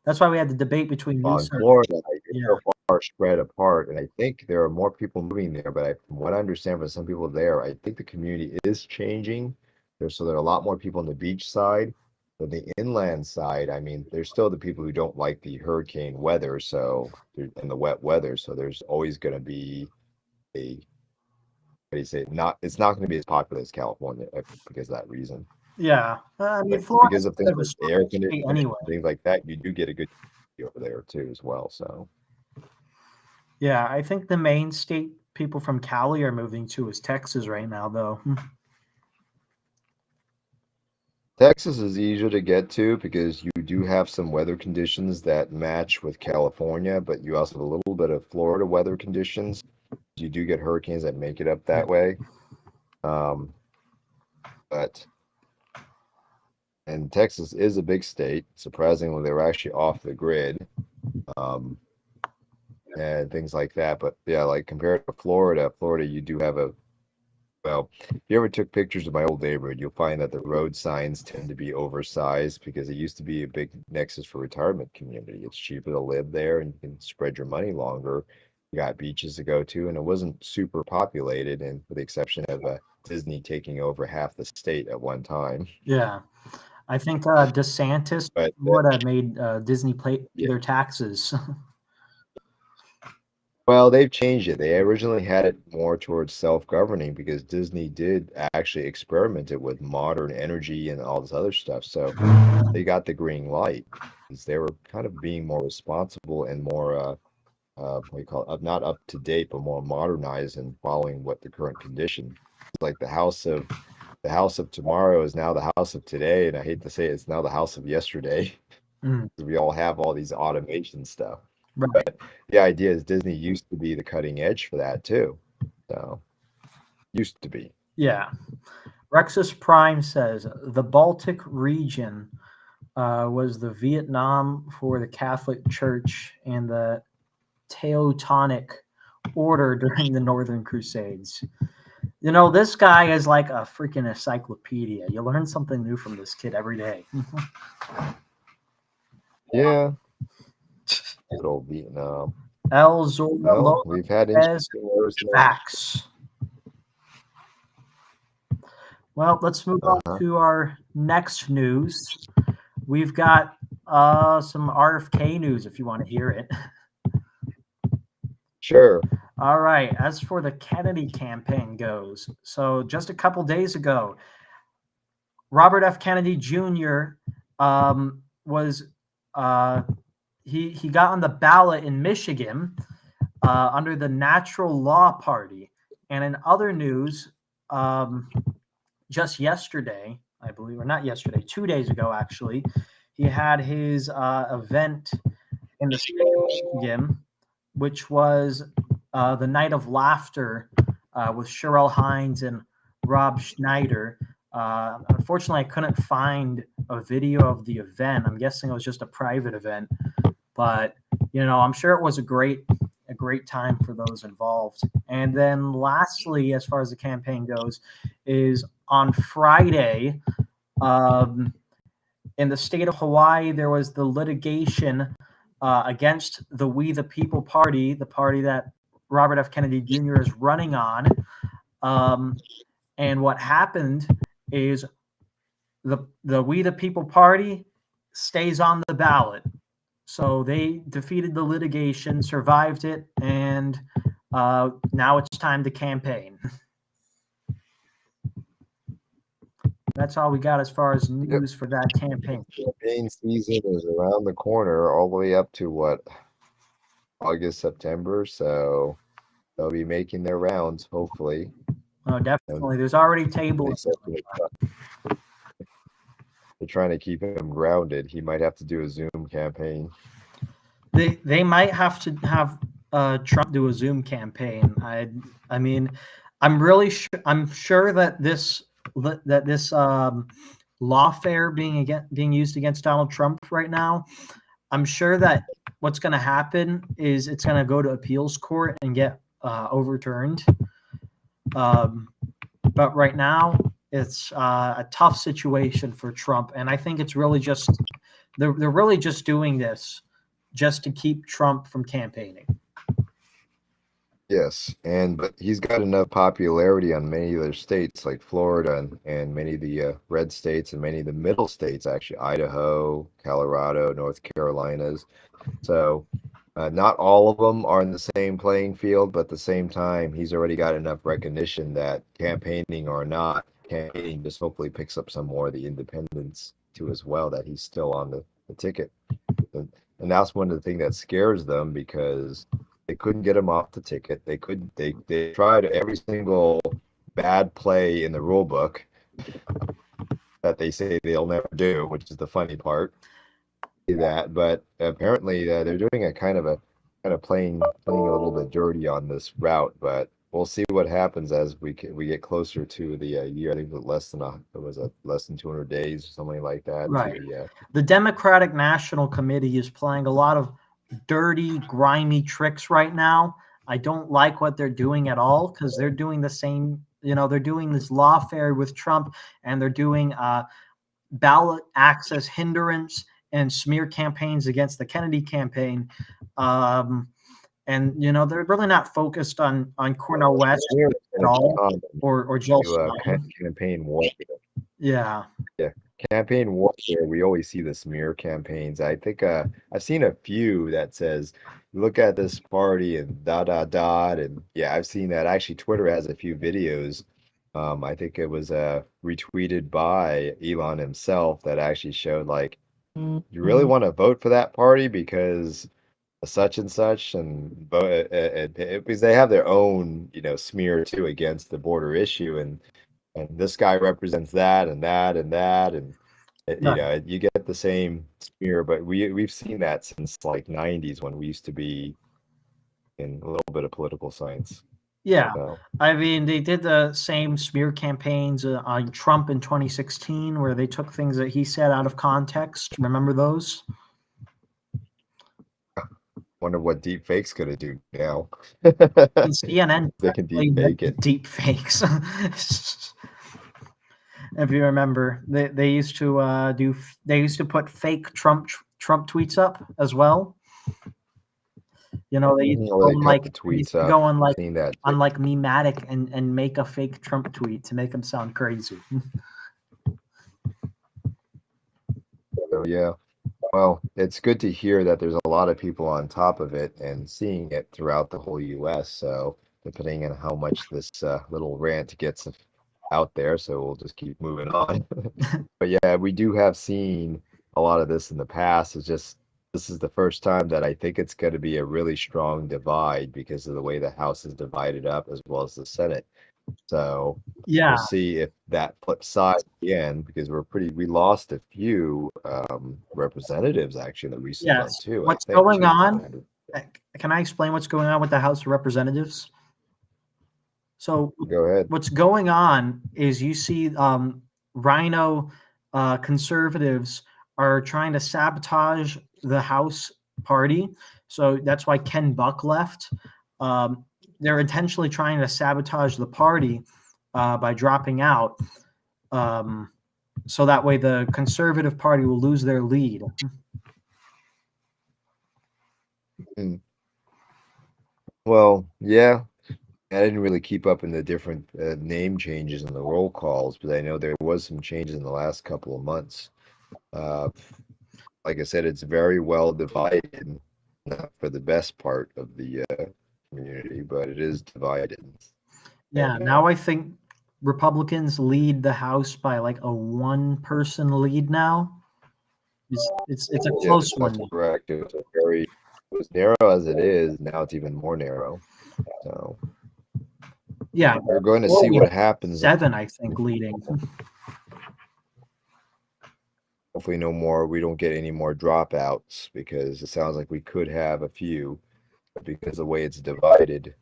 That's why we had the debate between On Newsom. Florida, like, it's Yeah, so far spread apart, and I think there are more people moving there. But from what I understand from some people there, I think the community is changing. There are a lot more people on the beach side. But the inland side, I mean, there's still the people who don't like the hurricane weather, and the wet weather. So there's always going to be a what do you say? Not it's not going to be as popular as California because of that reason. yeah. I mean, But Florida's because of kind things of a like swing air state conditioning anyway. and things like that, you do get a good over there too as well. So. Yeah, I think the main state people from Cali are moving to is Texas right now, though. Texas is easier to get to because you do have some weather conditions that match with California, but you also have a little bit of Florida weather conditions. You do get hurricanes that make it up Yeah, that way. Um, but and Texas is a big state. Surprisingly, they were actually off the grid, um, and things like that. But yeah, like compared to Florida, you do have a well, if you ever took pictures of my old neighborhood, you'll find that the road signs tend to be oversized because it used to be a big nexus for retirement community. It's cheaper to live there and you can spread your money longer. You got beaches to go to, and it wasn't super populated, and with the exception of Disney taking over half the state at one time. yeah. I think DeSantis But would have made Disney pay yeah, their taxes. well, they've changed it. They originally had it more towards self-governing because Disney did actually experiment it with modern energy and all this other stuff. So they got the green light because they were kind of being more responsible and more what do you call it? Not up to date, but more modernized and following what the current condition. It's like the house of tomorrow is now the house of today, and I hate to say it, it's now the house of yesterday. Mm, We all have all these automation stuff. right. The idea is Disney used to be the cutting edge for that too. So used to be. Yeah. Rexus Prime says the Baltic region was the Vietnam for the Catholic Church and the Teutonic Order during the Northern Crusades. You know, this guy is like a freaking encyclopedia. You learn something new from this kid every day. Yeah, good old Vietnam. El Zorba Well, we've had Lopez interesting wars now. facts. Well, let's move on Uh-huh. to our next news. We've got some RFK news if you want to hear it. Sure. All right. As for the Kennedy campaign goes, so just a couple days ago, Robert F. Kennedy Jr. Was he got on the ballot in Michigan under the Natural Law Party, and in other news, just yesterday, I believe, or not yesterday, 2 days ago actually, he had his event in the state of Michigan, which was the Night of Laughter with Cheryl Hines and Rob Schneider. Unfortunately, I couldn't find a video of the event. I'm guessing it was just a private event, but I'm sure it was a great time for those involved. And then, lastly, as far as the campaign goes, is on Friday. In the state of Hawaii, there was the litigation against the We the People Party, the party that Robert F. Kennedy Jr. is running on. And what happened is the We the People Party stays on the ballot. So they defeated the litigation, survived it, and now it's time to campaign. That's all we got as far as Yep. news for that campaign. Campaign season is around the corner, all the way up to what, August, September. So they'll be making their rounds, hopefully. Oh, And definitely. There's already they tables. said they're trying to keep him grounded. He might have to do a Zoom campaign. They might have to have Trump do a Zoom campaign. I mean, I'm sure that this lawfare being used against Donald Trump right now. I'm sure that what's going to happen is it's going to go to appeals court and get overturned. But right now, it's a tough situation for Trump, and I think it's really just they're really just doing this just to keep Trump from campaigning. Yes, but he's got enough popularity on many other states like Florida and many of the red states and many of the middle states, actually, Idaho, Colorado, North Carolinas. So not all of them are in the same playing field, but at the same time, he's already got enough recognition that campaigning or not, campaigning just hopefully picks up some more of the independents too as well, that he's still on the ticket. And that's one of the things that scares them because they couldn't get him off the ticket. They tried every single bad play in the rule book that they say they'll never do, which is the funny part. That, but apparently they're doing a kind of playing a little bit dirty on this route. But we'll see what happens as we get closer to the year. I think it was less than 200 days or something like that to Right. The Democratic National Committee is playing a lot of dirty, grimy tricks right now. I don't like what they're doing at all because they're doing the same. They're doing this lawfare with Trump, and they're doing ballot access hindrance and smear campaigns against the Kennedy campaign. And they're really not focused on Cornel West at all or Joel Stein. campaign warfare. Yeah. Yeah, campaign warfare. We always see the smear campaigns. I think I've seen a few that says, "Look at this party and dot dot dot," and yeah, I've seen that. Actually, Twitter has a few videos. I think it was retweeted by Elon himself that actually showed like, you really want to vote for that party because such and such, and vote because they have their own smear too against the border issue, and this guy represents that and that and that, and You Right. know, you get the same smear, but we've seen that since like '90s when we used to be in a little bit of political science. Yeah. So I mean, they did the same smear campaigns on Trump in 2016, where they took things that he said out of context. Remember those? wonder what deep fakes gonna do now. And CNN They can deep directly fake it. went deep fakes. If you remember, they used to they used to put fake Trump tweets up as well. You know, they used to Or go they on cut like the they used tweets to up. go on like Seen that too. Mematic and make a fake Trump tweet to make him sound crazy. So yeah. Well, it's good to hear that there's a lot of people on top of it and seeing it throughout the whole US. So, depending on how much this little rant gets out there, so we'll just keep moving on. But yeah, we do have seen a lot of this in the past. It's just this is the first time that I think it's going to be a really strong divide because of the way the House is divided up as well as the Senate. So Yeah, we'll see if that flips sides again because we lost a few representatives actually in the recent month yes. too. I What's think going too. on? Can I explain what's going on with the House of Representatives? So, Go ahead. what's going on is you see Rhino conservatives are trying to sabotage the House party. So that's why Ken Buck left. They're intentionally trying to sabotage the party by dropping out. Um, so that way the Conservative Party will lose their lead. Mm. Well, yeah, I didn't really keep up in the different name changes in the roll calls, but I know there was some changes in the last couple of months. Uh, like I said, it's very well divided, not for the best part of the community, but it is divided. Yeah, And now I think Republicans lead the House by like a one-person lead now. It's a close yes, one. that's correct. It was it was narrow as it is. Now it's even more narrow. So Yeah, we're going to well, see we what have happens. 7, I think, leading. Hopefully, no more. We don't get any more dropouts because it sounds like we could have a few, but because the way it's divided.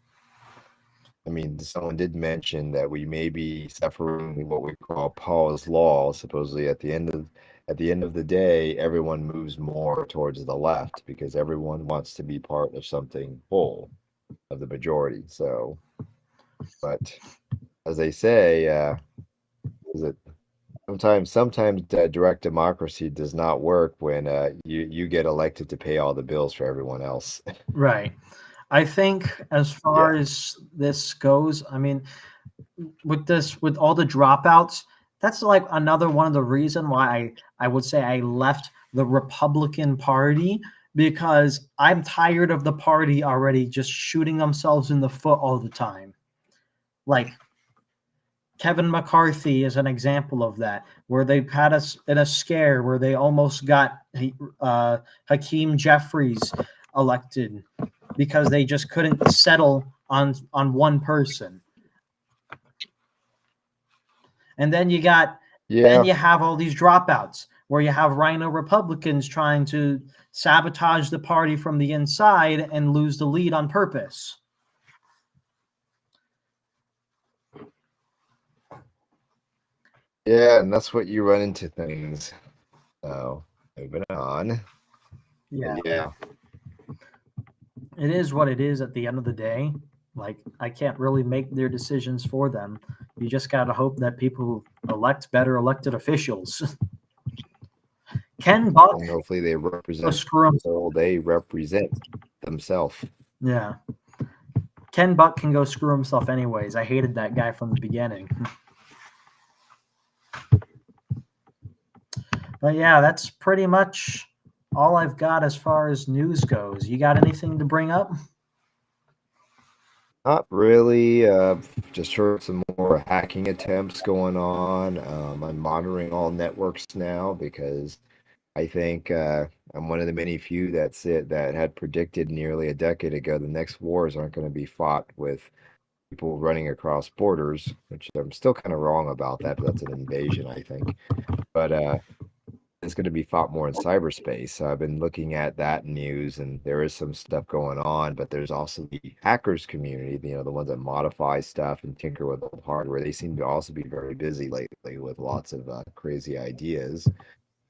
I mean, someone did mention that we may be suffering what we call Paul's law. Supposedly, at the end of the day, everyone moves more towards the left because everyone wants to be part of something whole of the majority. So, but as they say, is it sometimes direct democracy does not work when you get elected to pay all the bills for everyone else. Right. I think as Yeah. far as this goes, I mean, with all the dropouts, that's like another one of the reason why I would say I left the Republican Party because I'm tired of the party already just shooting themselves in the foot all the time. Like Kevin McCarthy is an example of that, where they had us in a scare where they almost got Hakeem Jeffries elected because they just couldn't settle on one person. And then Yeah. you have all these dropouts where you have Rhino Republicans trying to sabotage the party from the inside and lose the lead on purpose. Yeah, and that's what you run into things. So moving on. Yeah, And yeah, it is what it is at the end of the day. Like, I can't really make their decisions for them. You just got to hope that people elect better elected officials. Ken Buck, and hopefully they go represent screw him. people they represent themselves. Yeah. Ken Buck can go screw himself anyways. I hated that guy from the beginning. But yeah, that's pretty much all I've got as far as news goes. You got anything to bring up? Not really. Just heard some more hacking attempts going on. I'm monitoring all networks now because I think I'm one of the many few that had predicted nearly a decade ago the next wars aren't going to be fought with people running across borders, which I'm still kind of wrong about that, but that's an invasion, I think. But it's going to be fought more in cyberspace. So I've been looking at that news, and there is some stuff going on, but there's also the hackers community, the ones that modify stuff and tinker with old hardware. They seem to also be very busy lately with lots of crazy ideas,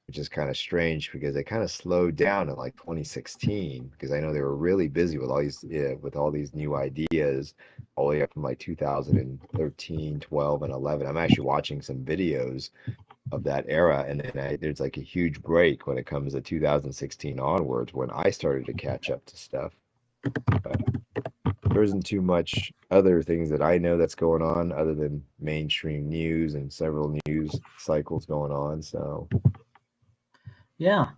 which is kind of strange because they kind of slowed down in like 2016 because I know they were really busy with all these new ideas all the way up from like 2013, 12, and 11. I'm actually watching some videos of that era, and then there's like a huge break when it comes to 2016 onwards when I started to catch up to stuff. But there isn't too much other things that I know that's going on other than mainstream news and several news cycles going on. So Yeah.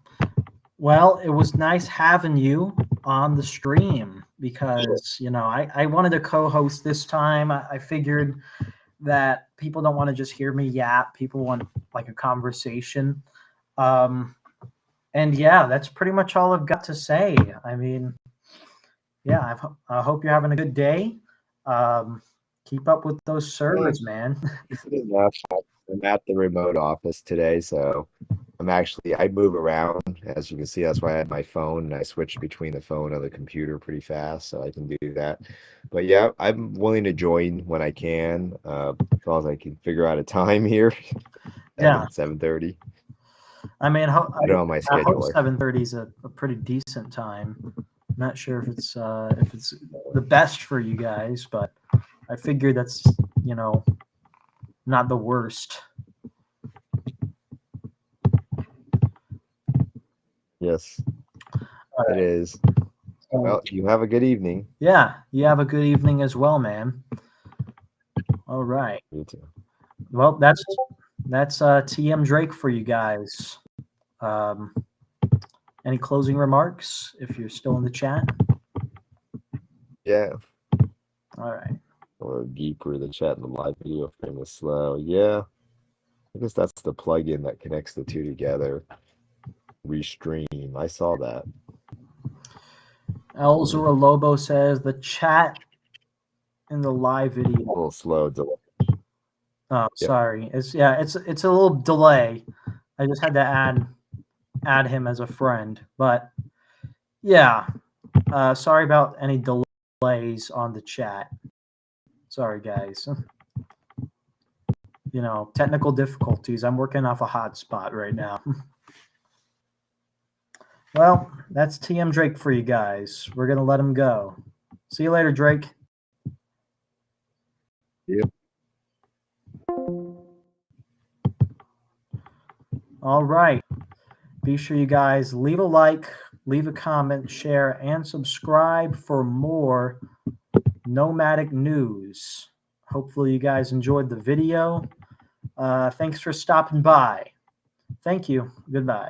Well, it was nice having you on the stream because, I wanted to co-host this time. I figured that people don't want to just hear me yap. People want like a conversation. And yeah, that's pretty much all I've got to say. I mean, yeah, I hope you're having a good day. Keep up with those servers, man. I'm at the remote office today, so I move around, as you can see. That's why I had my phone, and I switch between the phone and the computer pretty fast, so I can do that. But yeah, I'm willing to join when I can, as long as I can figure out a time here. Yeah. 7:30. I mean, Put it on my I hope scheduler. 7:30 is a pretty decent time. Not sure if it's the best for you guys, but I figure that's not the worst. Yes, All it right. is. Well, you have a good evening. Yeah, you have a good evening as well, man. All right. You too. Well, that's TM Drake for you guys. Any closing remarks if you're still in the chat? Yeah. All right. Or deeper, the chat and the live video frame is slow. Yeah. I guess that's the plugin that connects the two together. Restream. I saw that. Elzora Lobo says the chat in the live video. A little slow delay. Oh, sorry. It's a little delay. I just had to add him as a friend, but yeah. Sorry about any delays on the chat. Sorry, guys. Technical difficulties. I'm working off a hotspot right now. Well, that's TM Drake for you guys. We're going to let him go. See you later, Drake. Yep. All right. Be sure you guys leave a like, leave a comment, share, and subscribe for more Nomadic news. Hopefully you guys enjoyed the video. Thanks for stopping by. Thank you. Goodbye.